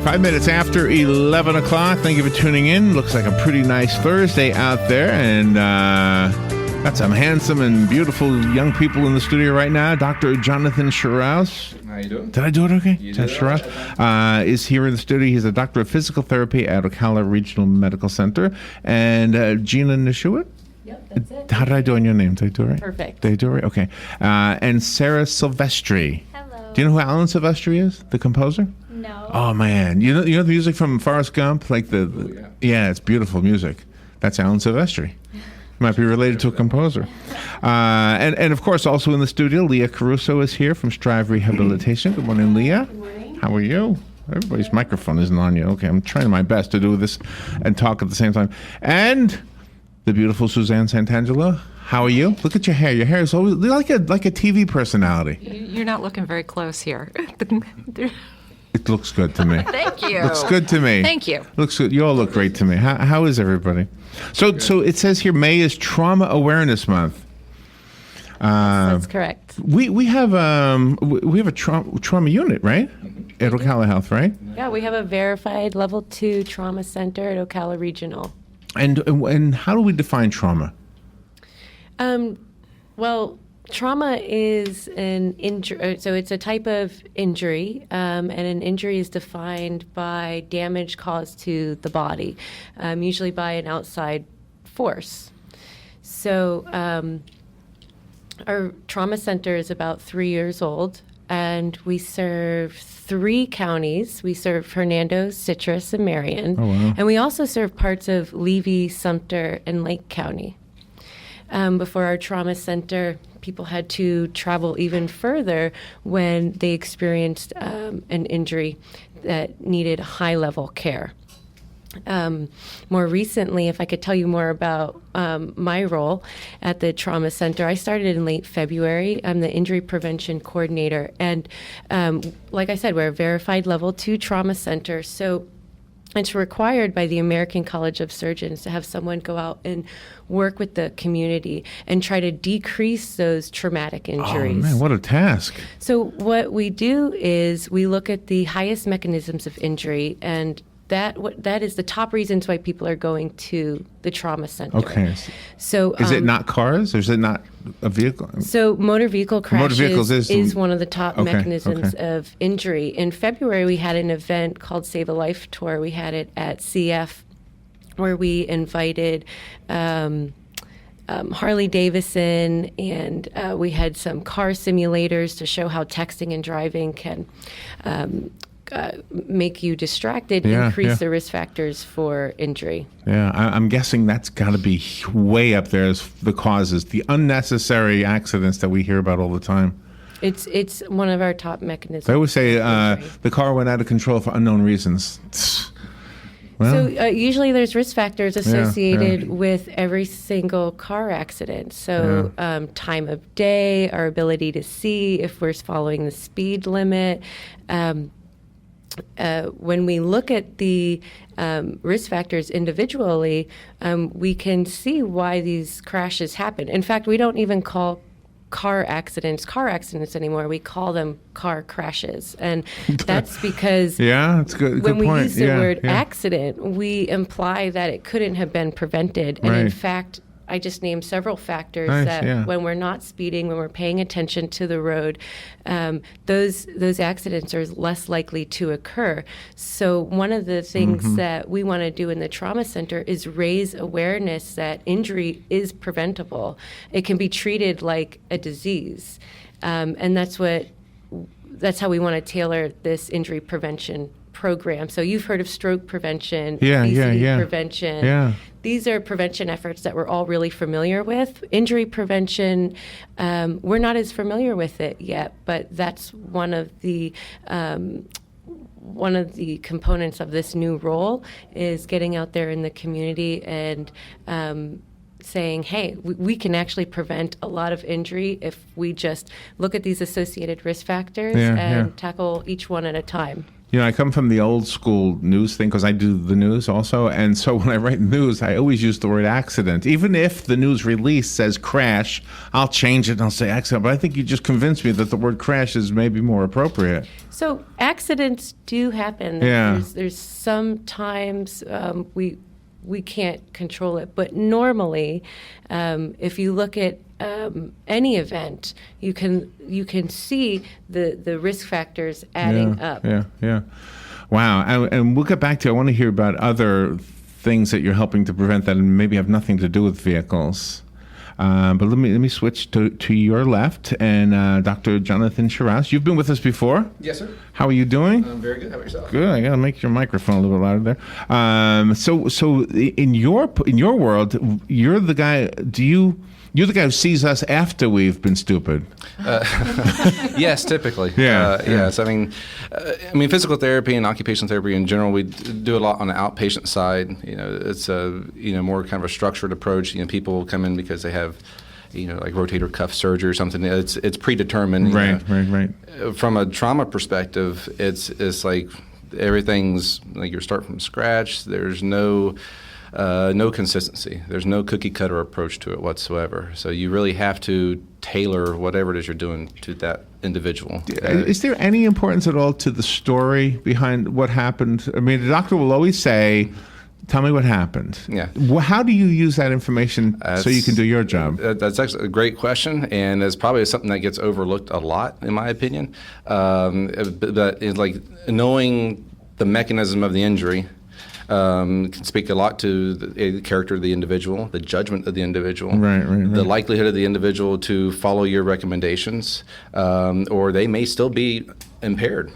right, 5 minutes after 11 o'clock. Thank you for tuning in. Looks like a pretty nice Thursday out there, and got some handsome and beautiful young people in the studio right now. Dr. Jonathan Shiraus. How you doing? Did I do it okay? You did it right. Is here in the studio. He's a doctor of physical therapy at Ocala Regional Medical Center. And Gina Nishuit? Yep, that's it. How did I do on your name? Did I do it right? Perfect. Did I do it right? Okay. And Sarah Silvestri. Hello. Do you know who Alan Silvestri is? The composer? No. Oh man, you know the music from Forrest Gump, like yeah, it's beautiful music. That's Alan Silvestri. Might be related to a composer. And of course, also in the studio, Leah Caruso is here from Strive Rehabilitation. Good morning, Leah. Good morning. How are you? Everybody's microphone isn't on you. Okay, I'm trying my best to do this and talk at the same time. And the beautiful Suzanne Santangelo. How are you? Look at your hair. Your hair is always like a TV personality. You're not looking very close here. It looks good to me. Thank you. Looks good to me. Thank you. Looks good. You all look great to me. How is everybody? So it says here May is Trauma Awareness Month. That's correct. We have a trauma unit, right? At Ocala Health, right? Yeah, we have a verified level 2 trauma center at Ocala Regional. And how do we define trauma? Well, trauma is an injury, so it's a type of injury, and an injury is defined by damage caused to the body, usually by an outside force. So our trauma center is about 3 years old, and we serve 3 counties. We serve Hernando, Citrus, and Marion. Oh, wow. And we also serve parts of Levy, Sumter, and Lake County. Before our trauma center, people had to travel even further when they experienced an injury that needed high-level care. More recently, if I could tell you more about my role at the trauma center, I started in late February. I'm the injury prevention coordinator. And like I said, we're a verified level 2 trauma center. So it's required by the American College of Surgeons to have someone go out and work with the community and try to decrease those traumatic injuries. Oh man, what a task! So what we do is we look at the highest mechanisms of injury, and that is the top reasons why people are going to the trauma center. Okay. So is it not cars, or is it not a vehicle? So motor vehicle crashes is one of the top Okay, mechanisms okay. of injury. In February, we had an event called Save a Life Tour. We had it at CF, where we invited Harley Davidson, and we had some car simulators to show how texting and driving can make you distracted, increase the risk factors for injury. Yeah, I'm guessing that's got to be way up there as the causes, the unnecessary accidents that we hear about all the time. It's one of our top mechanisms. I always say the car went out of control for unknown reasons. Well, So usually there's risk factors associated with every single car accident. So time of day, our ability to see if we're following the speed limit. When we look at the risk factors individually, we can see why these crashes happen. In fact, we don't even call car accidents anymore. We call them car crashes. And that's because that's good. when good we point. use the word accident, we imply that it couldn't have been prevented. And in fact, I just named several factors that when we're not speeding, when we're paying attention to the road, those accidents are less likely to occur. So one of the things that we want to do in the trauma center is raise awareness that injury is preventable. It can be treated like a disease. And that's how we want to tailor this injury prevention program. So you've heard of stroke prevention, obesity prevention. Yeah. These are prevention efforts that we're all really familiar with. Injury prevention, we're not as familiar with it yet, but that's one of the components of this new role is getting out there in the community and saying, hey, we can actually prevent a lot of injury if we just look at these associated risk factors and tackle each one at a time. I come from the old school news thing because I do the news also. And so when I write news, I always use the word accident. Even if the news release says crash, I'll change it and I'll say accident. But I think you just convinced me that the word crash is maybe more appropriate. So accidents do happen. Yeah. There's sometimes we can't control it. But normally, if you look at any event, you can see the risk factors adding up. Yeah. Wow. And we'll get back to, I want to hear about other things that you're helping to prevent that and maybe have nothing to do with vehicles. But let me switch to your left and Dr. Jonathan Shiraz. You've been with us before. Yes, sir. How are you doing? I'm very good. How about yourself? Good. I gotta make your microphone a little bit louder there. So in your world, you're the guy. You're the guy who sees us after we've been stupid. Yes, typically. Yeah. Yes. I mean, physical therapy and occupational therapy in general, we do a lot on the outpatient side. It's a more kind of a structured approach. People come in because they have, like rotator cuff surgery or something. It's predetermined. Right. From a trauma perspective, it's like everything's like you start from scratch. There's no consistency. There's no cookie cutter approach to it whatsoever. So you really have to tailor whatever it is you're doing to that individual. Is there any importance at all to the story behind what happened? I mean, the doctor will always say, tell me what happened. Yeah. How do you use that information so you can do your job? That's actually a great question, and it's probably something that gets overlooked a lot, in my opinion. But it's like knowing the mechanism of the injury can speak a lot to the character of the individual, the judgment of the individual, the likelihood of the individual to follow your recommendations, or they may still be impaired,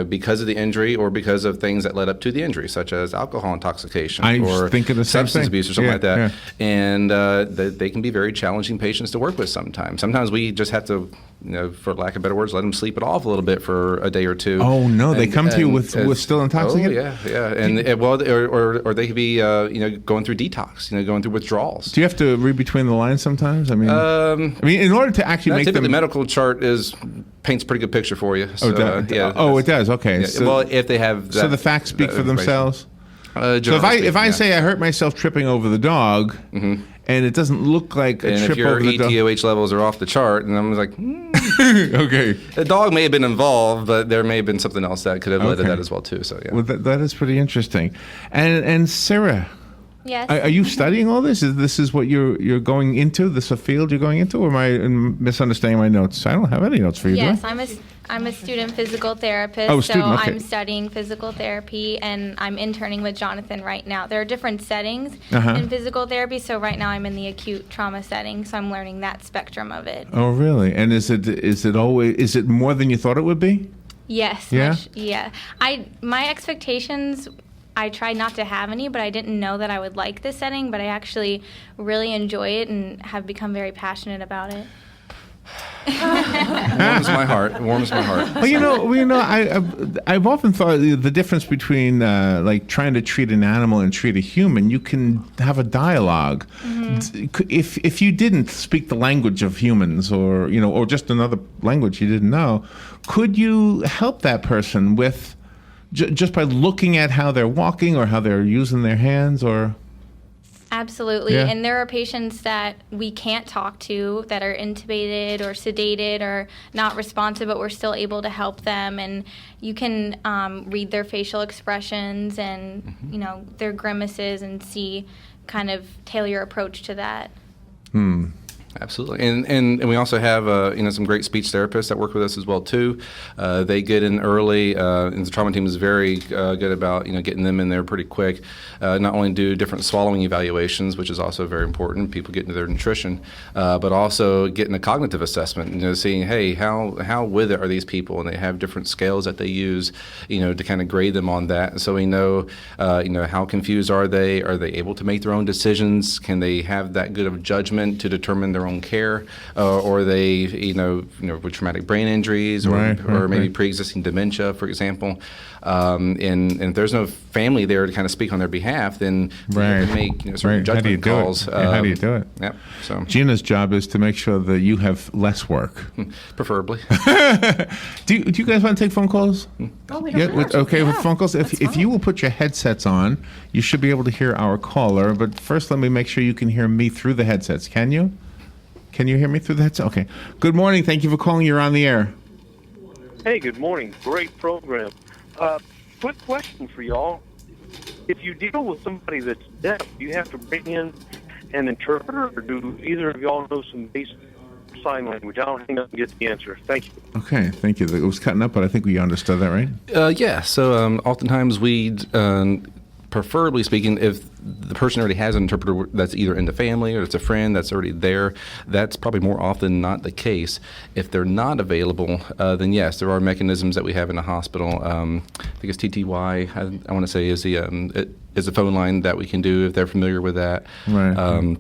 because of the injury or because of things that led up to the injury, such as alcohol intoxication or substance abuse or something like that. Yeah. And they can be very challenging patients to work with sometimes. Sometimes we just have to, for lack of better words, let them sleep it off a little bit for a day or two. Oh, no, they come to you with still intoxicated? Oh, yeah. And or they could be, going through detox, going through withdrawals. Do you have to read between the lines sometimes? I mean, in order to actually make typically them... the medical chart paints a pretty good picture for you. So, it does. Okay. Yeah, So, if they have that, so the facts speak for themselves. So if I say I hurt myself tripping over the dog, and it doesn't look like a trip over the dog, if your ETOH levels are off the chart, and I'm like, okay, the dog may have been involved, but there may have been something else that could have led to that as well too. So yeah, well, that is pretty interesting. And Sarah. Yes. Are you studying all this? This is what you're going into? This a field you're going into? Or am I misunderstanding my notes? I don't have any notes for you. Yes, do I? I'm a student physical therapist. Oh, student, okay. I'm studying physical therapy, and I'm interning with Jonathan right now. There are different settings in physical therapy. So right now I'm in the acute trauma setting, so I'm learning that spectrum of it. Oh, really? And is it more than you thought it would be? Yes. Yeah. My expectations, I tried not to have any, but I didn't know that I would like this setting, but I actually really enjoy it and have become very passionate about it. Warms my heart. Well, I've often thought the difference between like trying to treat an animal and treat a human, you can have a dialogue. If you didn't speak the language of humans, or just another language you didn't know, could you help that person with just by looking at how they're walking or how they're using their hands, or? Absolutely. Yeah. And there are patients that we can't talk to, that are intubated or sedated or not responsive, but we're still able to help them. And you can read their facial expressions and, their grimaces and kind of tailor your approach to that. Absolutely, and we also have some great speech therapists that work with us as well too. They get in early, and the trauma team is very good about getting them in there pretty quick. Not only do different swallowing evaluations, which is also very important, people get into their nutrition, but also getting a cognitive assessment. Seeing how with it are these people, and they have different scales that they use, to kind of grade them on that. So we know, how confused are they? Are they able to make their own decisions? Can they have that good of judgment to determine their their own care, or they, with traumatic brain injuries, or maybe pre-existing dementia, for example. And if there's no family there to kind of speak on their behalf, then you can make certain judgment calls. How do you do it? Yeah. So Gina's job is to make sure that you have less work. Preferably. Do you guys want to take phone calls? Oh, we don't have to. Okay, with Yeah, phone calls. that's If you fine. will put your headsets on, you should be able to hear our caller. But first, let me make sure you can hear me through the headsets. Can you? Can you hear me through the headset? Okay. Good morning. Thank you for calling. You're on the air. Hey, good morning. Great program. Quick question for y'all. If you deal with somebody that's deaf, do you have to bring in an interpreter, or do either of y'all know some basic sign language? I'll hang up and get the answer. Thank you. Okay. Thank you. It was cutting up, but I think we understood that, right? Yeah. So oftentimes we, preferably speaking, if the person already has an interpreter that's either in the family or it's a friend that's already there, that's probably more often than not the case. If they're not available, then yes, there are mechanisms that we have in the hospital. I think it's TTY. I want to say is the phone line that we can do if they're familiar with that. Right.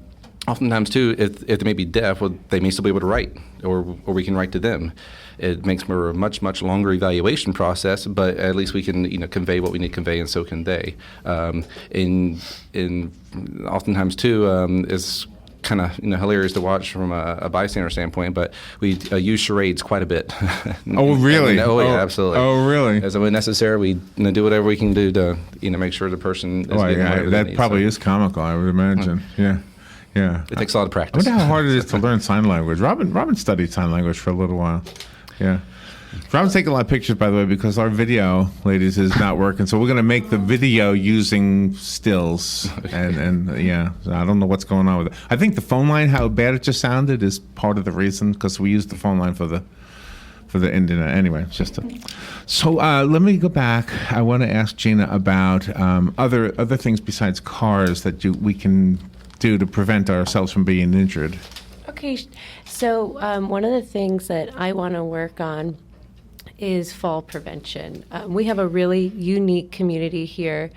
Oftentimes, too, if they may be deaf, well, they may still be able to write, or we can write to them. It makes for a much, much longer evaluation process, but at least we can, convey what we need to convey, and so can they. In oftentimes, too, it's kind of hilarious to watch from a bystander standpoint, but we use charades quite a bit. Oh, really? Yeah, absolutely. Oh, really? As when necessary, we do whatever we can do to make sure the person is getting whatever they that need, probably so. is comical, I would imagine. Yeah. Yeah. It takes a lot of I practice. wonder how hard it is to learn sign language. Robin studied sign language for a little while. Yeah. Robin's taking a lot of pictures, by the way, because our video, ladies, is not working. So we're going to make the video using stills. And yeah, so I don't know what's going on with it. I think the phone line, how bad it just sounded, is part of the reason, because we used the phone line for the internet. Anyway, it's just So let me go back. I want to ask Gina about other things besides cars that we can do to prevent ourselves from being injured. Okay, so one of the things that I want to work on is fall prevention. We have a really unique community here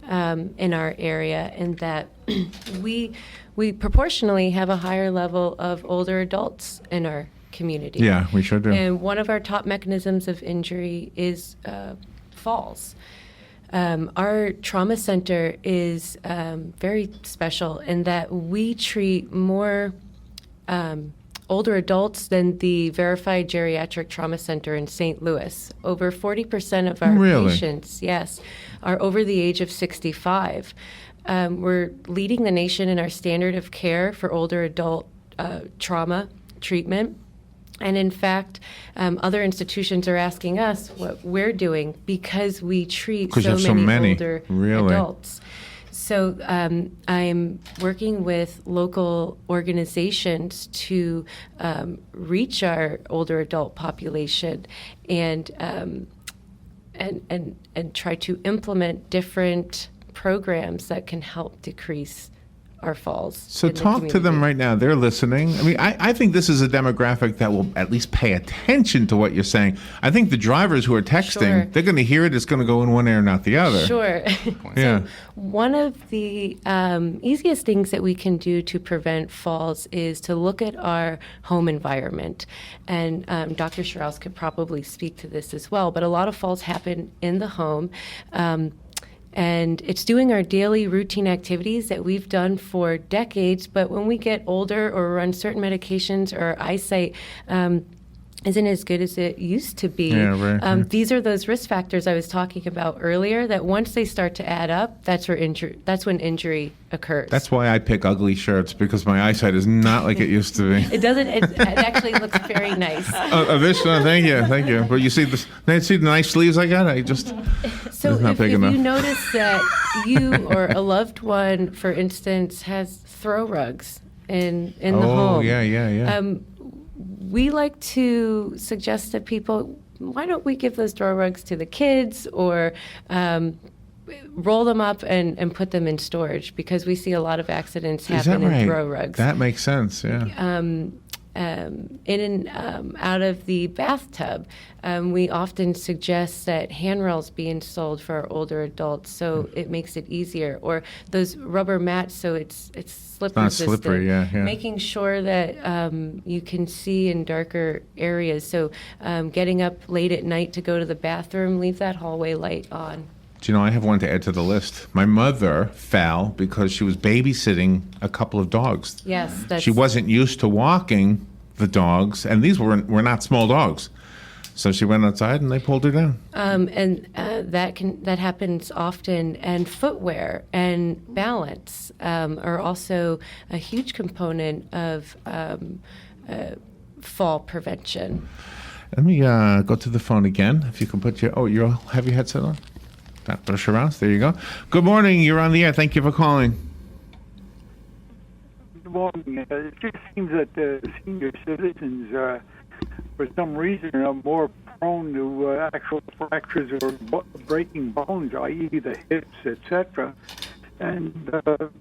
in our area in that we proportionally have a higher level of older adults in our community. Yeah, we sure do. And one of our top mechanisms of injury is falls. Our trauma center is very special in that we treat more older adults than the verified geriatric trauma center in St. Louis. Over 40% of our patients, yes, are over the age of 65. We're leading the nation in our standard of care for older adult trauma treatment. And in fact, other institutions are asking us what we're doing because we treat so many older adults. So I'm working with local organizations to reach our older adult population and try to implement different programs that can help decrease our falls. So talk to them right now. They're listening. I mean, I think this is a demographic that will at least pay attention to what you're saying. I think the drivers who are texting, they're going to hear it. It's going to go in one ear, not the other. Sure. Yeah. So one of the easiest things that we can do to prevent falls is to look at our home environment. And Dr. Strauss could probably speak to this as well, but a lot of falls happen in the home. And it's doing our daily routine activities that we've done for decades. But when we get older or we're on certain medications or our eyesight isn't as good as it used to be, these are those risk factors I was talking about earlier that once they start to add up, that's when injury occurs. That's why I pick ugly shirts, because my eyesight is not like it used to be. It doesn't. It actually looks very nice. This one, thank you. But you see the nice sleeves I got? So if you notice that you or a loved one, for instance, has throw rugs in the home. Oh, yeah. We like to suggest to people, why don't we give those throw rugs to the kids or roll them up and put them in storage, because we see a lot of accidents happen in throw rugs. That makes sense, yeah. in and out of the bathtub. We often suggest that handrails be installed for our older adults, so it makes it easier. Or those rubber mats, so it's slip Not resistant. slippery, yeah. Making sure that you can see in darker areas. So getting up late at night to go to the bathroom, leave that hallway light on. Do you know, I have one to add to the list. My mother fell because she was babysitting a couple of dogs. Yes, that's She wasn't used to walking the dogs, and these were not small dogs. So she went outside and they pulled her down. That happens often, and footwear and balance are also a huge component of fall prevention. Let me go to the phone again. If you can put you'll have your headset on. Dr. Shiraz, there you go. Good morning. You're on the air. Thank you for calling. Good morning. It just seems that senior citizens, for some reason, are more prone to actual fractures or breaking bones, i.e. the hips, etc. And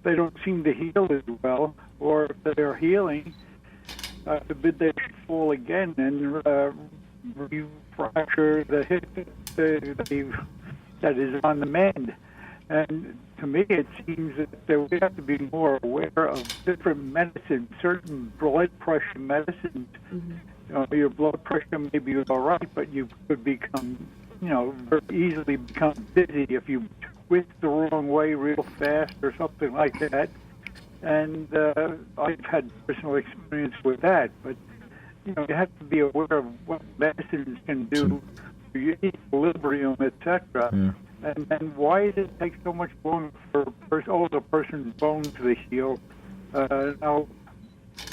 they don't seem to heal as well, or if they're healing, forbid they fall again and re-fracture the hip that is on the mend. And to me, it seems that we have to be more aware of different medicines, certain blood pressure medicines. Mm-hmm. Your blood pressure may be all right, but you could become, very easily become dizzy if you twist the wrong way real fast or something like that. And I've had personal experience with that. But, you have to be aware of what medicines can do for your equilibrium, etc. Yeah. And why does it take so much longer for older person's bones to heal? I'll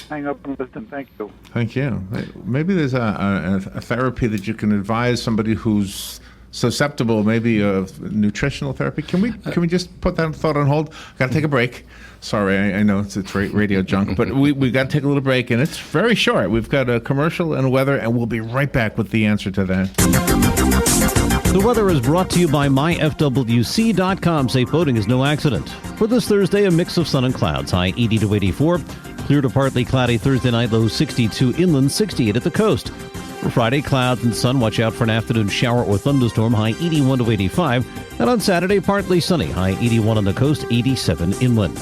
hang up and listen. Thank you. Thank you. Maybe there's a therapy that you can advise somebody who's susceptible, maybe of nutritional therapy. Can we just put that thought on hold? Got to take a break. Sorry, I know it's radio junk, but we got to take a little break, and it's very short. We've got a commercial and weather, and we'll be right back with the answer to that. The weather is brought to you by myfwc.com. Safe boating is no accident. For this Thursday, a mix of sun and clouds, high 80 to 84. Clear to partly cloudy Thursday night, low 62 inland, 68 at the coast. For Friday, clouds and sun. Watch out for an afternoon shower or thunderstorm, high 81 to 85. And on Saturday, partly sunny, high 81 on the coast, 87 inland.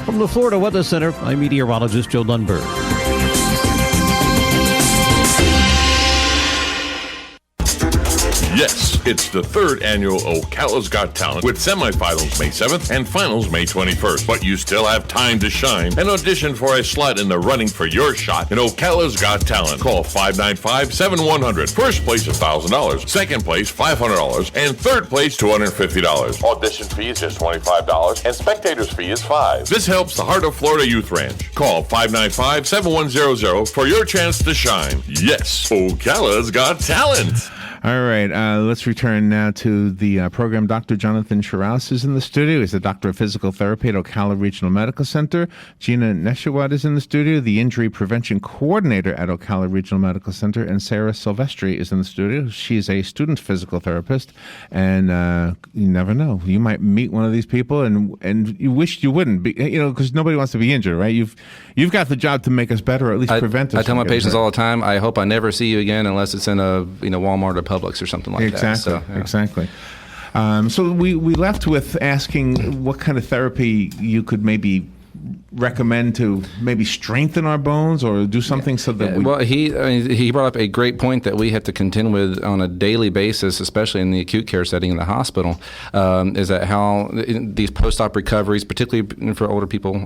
From the Florida Weather Center, I'm meteorologist Joe Lundberg. Yes, it's the third annual Ocala's Got Talent with semifinals May 7th and finals May 21st. But you still have time to shine and audition for a slot in the running for your shot in Ocala's Got Talent. Call 595-7100. First place $1,000, second place $500, and third place $250. Audition fee is just $25 and spectators fee is $5. This helps the Heart of Florida Youth Ranch. Call 595-7100 for your chance to shine. Yes, Ocala's Got Talent. All right, let's return now to the program. Dr. Jonathan Shiraz is in the studio. He's the doctor of physical therapy at Ocala Regional Medical Center. Gina Neshawat is in the studio, the injury prevention coordinator at Ocala Regional Medical Center. And Sarah Silvestri is in the studio. She's a student physical therapist. And you never know. You might meet one of these people and you wish you wouldn't, because nobody wants to be injured, right? You've got the job to make us better, or at least prevent us. I tell my patients hurt. all the time, I hope I never see you again unless it's in a Walmart or Publix or something like that. So, yeah. Exactly. So we left with asking what kind of therapy you could maybe recommend to maybe strengthen our bones or do something so that we... Well, he brought up a great point that we have to contend with on a daily basis, especially in the acute care setting in the hospital, is that how these post-op recoveries, particularly for older people,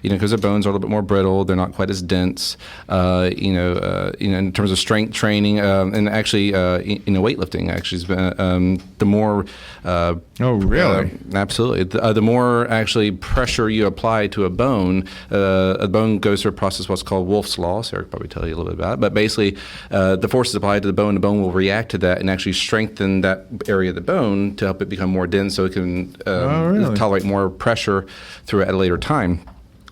because their bones are a little bit more brittle, they're not quite as dense, in terms of strength training, and actually, weightlifting actually has been the more... oh, really? Absolutely. The more actually pressure you apply to a bone goes through a process what's called Wolff's Law. Sarah could probably tell you a little bit about it. But basically, the forces applied to the bone will react to that and actually strengthen that area of the bone to help it become more dense so it can tolerate more pressure through at a later time.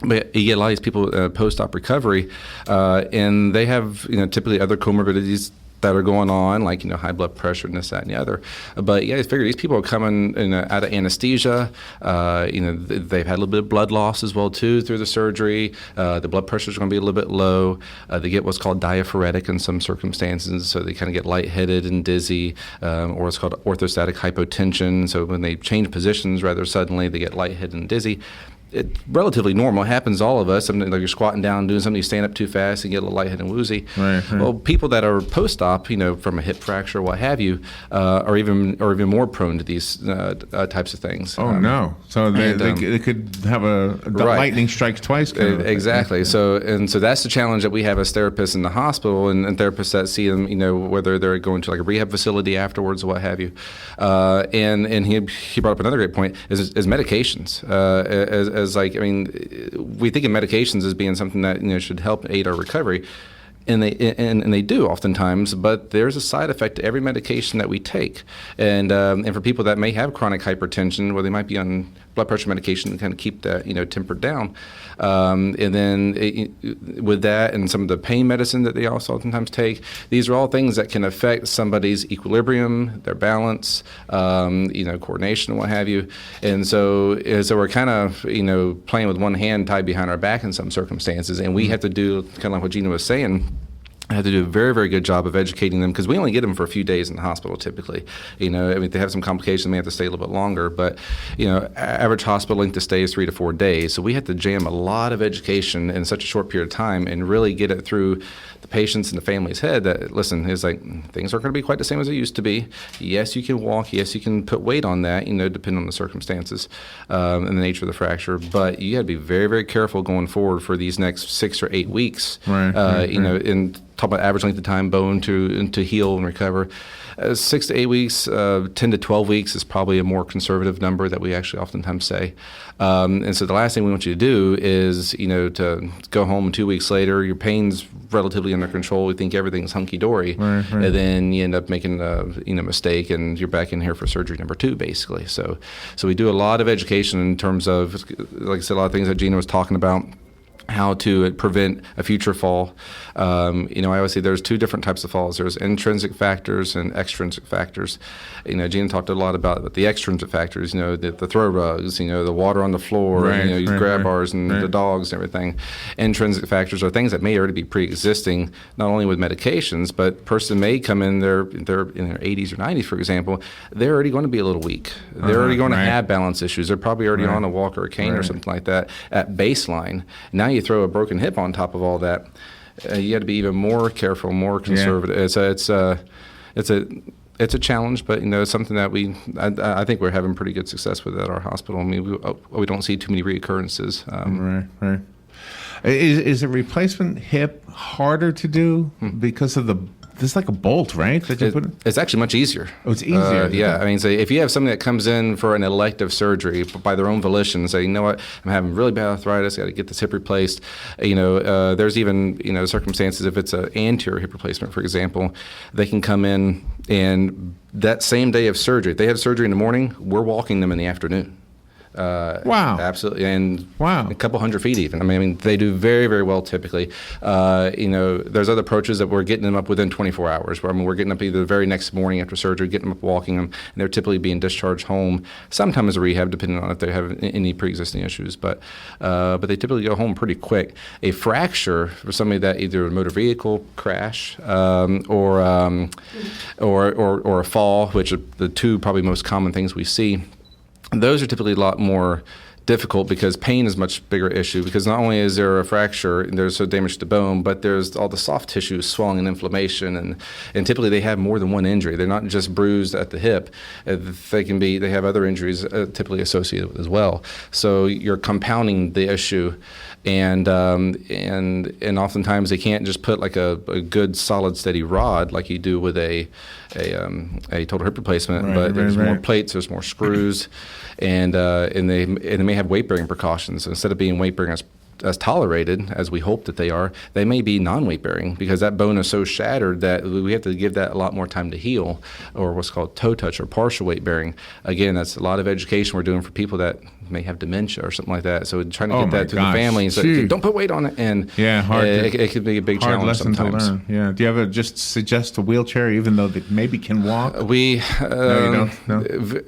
But you get a lot of these people post-op recovery, and they have typically other comorbidities that are going on, like, high blood pressure and this, that, and the other. But yeah, I figure these people are coming out of anesthesia. They've had a little bit of blood loss as well too through the surgery. The blood pressure is going to be a little bit low. They get what's called diaphoretic in some circumstances, so they kind of get lightheaded and dizzy, or what's called orthostatic hypotension. So when they change positions rather suddenly, they get lightheaded and dizzy. It's relatively normal. It happens to all of us. Something like you're squatting down, doing something, you stand up too fast, and get a little lightheaded and woozy. Right. Well, people that are post-op, from a hip fracture, what have you, are even more prone to these types of things. Oh no! So they could have a Right. lightning strikes twice. Kind of Exactly. So that's the challenge that we have as therapists in the hospital, and therapists that see them, whether they're going to like a rehab facility afterwards or what have you. And he brought up another great point is medications. We think of medications as being something that should help aid our recovery. And they do oftentimes, but there's a side effect to every medication that we take. And for people that may have chronic hypertension, where they might be on blood pressure medication to kind of keep that tempered down, and then with that and some of the pain medicine that they also oftentimes take, these are all things that can affect somebody's equilibrium, their balance, coordination, and what have you. And so we're kind of playing with one hand tied behind our back in some circumstances, and we have to do kind of like what Gina was saying. I have to do a very, very good job of educating them, because we only get them for a few days in the hospital typically. If they have some complications, they may have to stay a little bit longer. But, average hospital length of stay is 3 to 4 days. So we have to jam a lot of education in such a short period of time and really get it through the patient's and the family's head that, listen, it's like things aren't going to be quite the same as they used to be. Yes, you can walk. Yes, you can put weight on that, depending on the circumstances and the nature of the fracture. But you got to be very, very careful going forward for these next 6 or 8 weeks. Right. And talk about average length of time bone to heal and recover. 6 to 8 weeks, 10 to 12 weeks is probably a more conservative number that we actually oftentimes say. And so the last thing we want you to do is, to go home 2 weeks later, your pain's relatively under control, we think everything's hunky-dory, right. And then you end up making a mistake and you're back in here for surgery number 2, basically. So we do a lot of education in terms of, like I said, a lot of things that Gina was talking about, how to prevent a future fall. I always say there's 2 different types of falls. There's intrinsic factors and extrinsic factors. Gina talked a lot about the extrinsic factors, the throw rugs, the water on the floor, right, grab bars and the dogs and everything. Intrinsic factors are things that may already be pre-existing, not only with medications, but person may come in, they're in their 80s or 90s, for example, they're already going to be a little weak. They're already going to have balance issues. They're probably already on a walker or a cane or something like that at baseline. Now you throw a broken hip on top of all that, you got to be even more careful, more conservative. Yeah. It's a challenge, but it's something that I think we're having pretty good success with at our hospital. I mean, we don't see too many reoccurrences. Right. Is a replacement hip harder to do because of this like a bolt, right? That you put in? It's actually much easier. Oh, it's easier. Yeah. I mean, so if you have somebody that comes in for an elective surgery by their own volition and say, you know what, I'm having really bad arthritis, I got to get this hip replaced. There's even, circumstances if it's an anterior hip replacement, for example, they can come in and that same day of surgery, if they have surgery in the morning, we're walking them in the afternoon. Wow. Absolutely. And wow. A couple hundred feet even. I mean, they do very, very well typically. There's other approaches that we're getting them up within 24 hours. We're getting up either the very next morning after surgery, getting them up, walking them, and they're typically being discharged home, sometimes as a rehab, depending on if they have any pre-existing issues. But they typically go home pretty quick. A fracture for somebody that either a motor vehicle crash or a fall, which are the 2 probably most common things we see, those are typically a lot more difficult because pain is a much bigger issue, because not only is there a fracture and there's so damage to the bone, but there's all the soft tissue swelling and inflammation, and typically they have more than one injury. They're not just bruised at the hip. They have other injuries typically associated with as well. So you're compounding the issue, and oftentimes they can't just put like a good solid steady rod like you do with a total hip replacement, but there's more plates, there's more screws, and they may have weight bearing precautions. Instead of being weight bearing as as tolerated as we hope that they are, they may be non-weight bearing because that bone is so shattered that we have to give that a lot more time to heal, or what's called toe touch or partial weight bearing. Again, that's a lot of education we're doing for people that may have dementia or something like that. So trying to get that to the family and say, don't put weight on it. And it could be a big challenge lesson sometimes. to learn. Yeah. Do you ever just suggest a wheelchair, even though they maybe can walk? We No, you don't? No?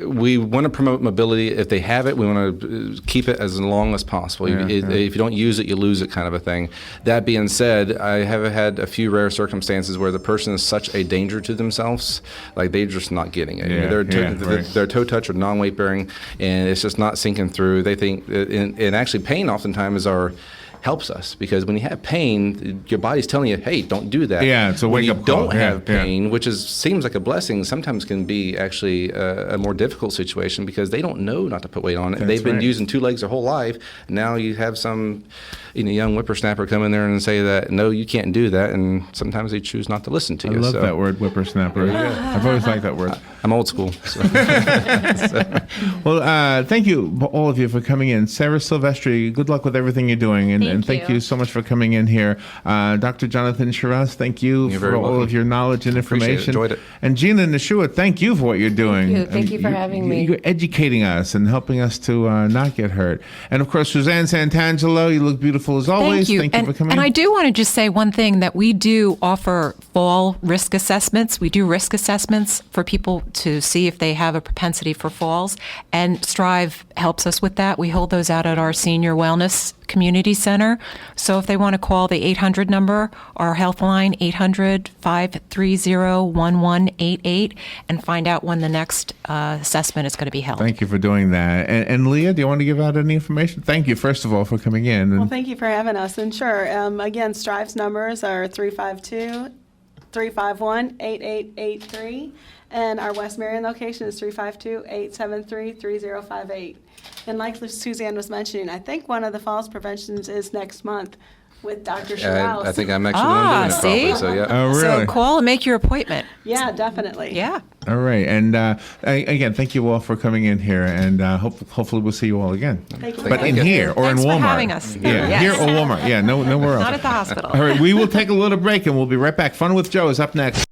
we want to promote mobility. If they have it, we want to keep it as long as possible. If you don't use it, you lose it, kind of a thing. That being said, I have had a few rare circumstances where the person is such a danger to themselves, like they're just not getting it. Their toe touch or non-weight bearing, and it's just not sinking through. They think, and actually pain oftentimes helps us, because when you have pain, your body's telling you, hey, don't do that. Yeah, it's a when wake-up you call. don't have pain, which seems like a blessing, sometimes can be actually a more difficult situation because they don't know not to put weight on it. They've been using two legs their whole life. Now you have some young whippersnapper come in there and say that, no, you can't do that, and sometimes they choose not to listen to you. I love that word, whippersnapper. I've always liked that word. I'm old school. So. Well, thank you, all of you, for coming in. Sarah Silvestri, good luck with everything you're doing, and thank you so much for coming in here. Dr. Jonathan Shiraz, thank you for all of your knowledge and information. Enjoyed it. And Gina Nashua, thank you for what you're doing. Thank you for having me. You're educating us and helping us to not get hurt. And of course, Suzanne Santangelo, you look beautiful as always. Thank you. Thank you for coming in. And I do want to just say one thing, that we do offer fall risk assessments. We do risk assessments for people to see if they have a propensity for falls, and Strive helps us with that. We hold those out at our Senior Wellness Community Center. So if they want to call the 800 number, our health line, 800-530-1188, and find out when the next assessment is going to be held. Thank you for doing that. And Leah, do you want to give out any information? Thank you, first of all, for coming in. Well, thank you for having us. And sure, again, Strive's numbers are 352-351-8883. And our West Marion location is 352-873-3058. And like Suzanne was mentioning, I think one of the falls preventions is next month with Dr. Shiraz. I think I'm actually the one doing it probably. So, yeah. Oh, really? So call and make your appointment. Yeah, definitely. Yeah. All right. And again, thank you all for coming in here, and hopefully we'll see you all again. Thank you. But in here or Thanks in Walmart. for having us. Yeah, Yes. here or Walmart. Yeah, nowhere else. Not at the hospital. All right, we will take a little break, and we'll be right back. Fun with Joe is up next.